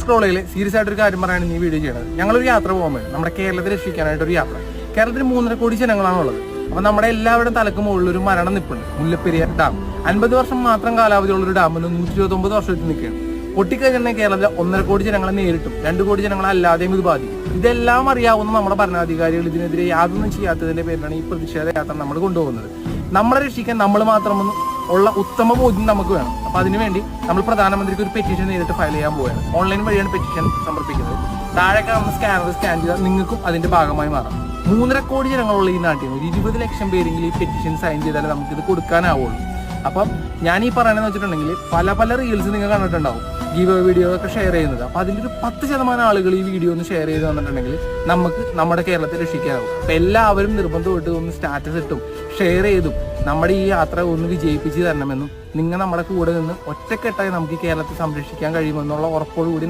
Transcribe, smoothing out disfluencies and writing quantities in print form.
സ്ക്രോളിൽ serious ആയിട്ടൊരു കാര്യം പറയാനാണ് ഈ വീഡിയോ ചെയ്യുന്നത്. ഞങ്ങളൊരു യാത്ര പോകാൻ വേണ്ടി നമ്മുടെ കേരളത്തെ രക്ഷിക്കാനായിട്ടൊരു യാത്ര. കേരളത്തിൽ 3.5 കോടി ജനങ്ങളാണുള്ളത്. അപ്പൊ നമ്മുടെ എല്ലാവരുടെയും തലക്ക് മുകളിൽ ഒരു മരണം നിൽപ്പുണ്ട്. മുല്ലപ്പെരിയാർ ഡാം 50 വർഷം മാത്രം കാലാവധിയുള്ളൊരു ഡാമിന് 129 വർഷത്തിൽ നിൽക്കുകയാണ്. പൊട്ടിക്കഴിഞ്ഞാൽ കേരളത്തിലെ 1.5 കോടി ജനങ്ങളെ നേരിട്ടും 2 കോടി ജനങ്ങളെ അല്ലാതെയും ഇത് ബാധിക്കും. ഇതെല്ലാം അറിയാവുന്ന നമ്മുടെ ഭരണാധികാരികൾ ഇതിനെതിരെ യാതൊന്നും ചെയ്യാത്തതിന്റെ പേരിലാണ് ഈ പ്രതിഷേധ യാത്ര നമ്മൾ കൊണ്ടുപോകുന്നത്. നമ്മളെ രക്ഷിക്കാൻ നമ്മൾ മാത്രമൊന്നും ഉള്ള ഉത്തമ ബോധ്യം നമുക്ക് വേണം. അപ്പൊ അതിനുവേണ്ടി നമ്മൾ പ്രധാനമന്ത്രിക്ക് ഒരു പെറ്റീഷൻ നേരിട്ട് ഫയൽ ചെയ്യാൻ പോവുകയാണ്. ഓൺലൈൻ വഴിയാണ് പെറ്റീഷൻ സമർപ്പിക്കുന്നത്. താഴെ കാണുന്ന സ്കാനർ സ്കാൻ ചെയ്താൽ നിങ്ങൾക്കും അതിന്റെ ഭാഗമായി മാറാം. 3.5 കോടി ജനങ്ങളുള്ള ഈ നാട്ടിൽ 20 ലക്ഷം പേരെങ്കിലും ഈ പെറ്റീഷൻ സൈൻ ചെയ്താലേ നമുക്കിത് കൊടുക്കാനാവുള്ളൂ. അപ്പം ഞാൻ ഈ പറയണമെന്ന് വെച്ചിട്ടുണ്ടെങ്കിൽ പല റീൽസ് നിങ്ങൾ കണ്ടിട്ടുണ്ടാവും, ഗീവ് വീഡിയോ ഒക്കെ ഷെയർ ചെയ്യുന്നത്. അപ്പൊ അതിൻ്റെ ഒരു 10% ആളുകൾ ഈ വീഡിയോ ഒന്ന് ഷെയർ ചെയ്ത് തന്നിട്ടുണ്ടെങ്കിൽ നമുക്ക് നമ്മുടെ കേരളത്തെ രക്ഷിക്കാനാവും. അപ്പൊ എല്ലാവരും നിർബന്ധമായിട്ട് ഒന്ന് സ്റ്റാറ്റസ് ഇട്ടും ഷെയർ ചെയ്തും നമ്മുടെ ഈ യാത്ര ഒന്ന് വിജയിപ്പിച്ച് തരണമെന്നും നിങ്ങൾ നമ്മുടെ കൂടെ നിന്ന് ഒറ്റക്കെട്ടായി നമുക്ക് ഈ കേരളത്തെ സംരക്ഷിക്കാൻ കഴിയുമെന്നുള്ള ഉറപ്പോടുകൂടി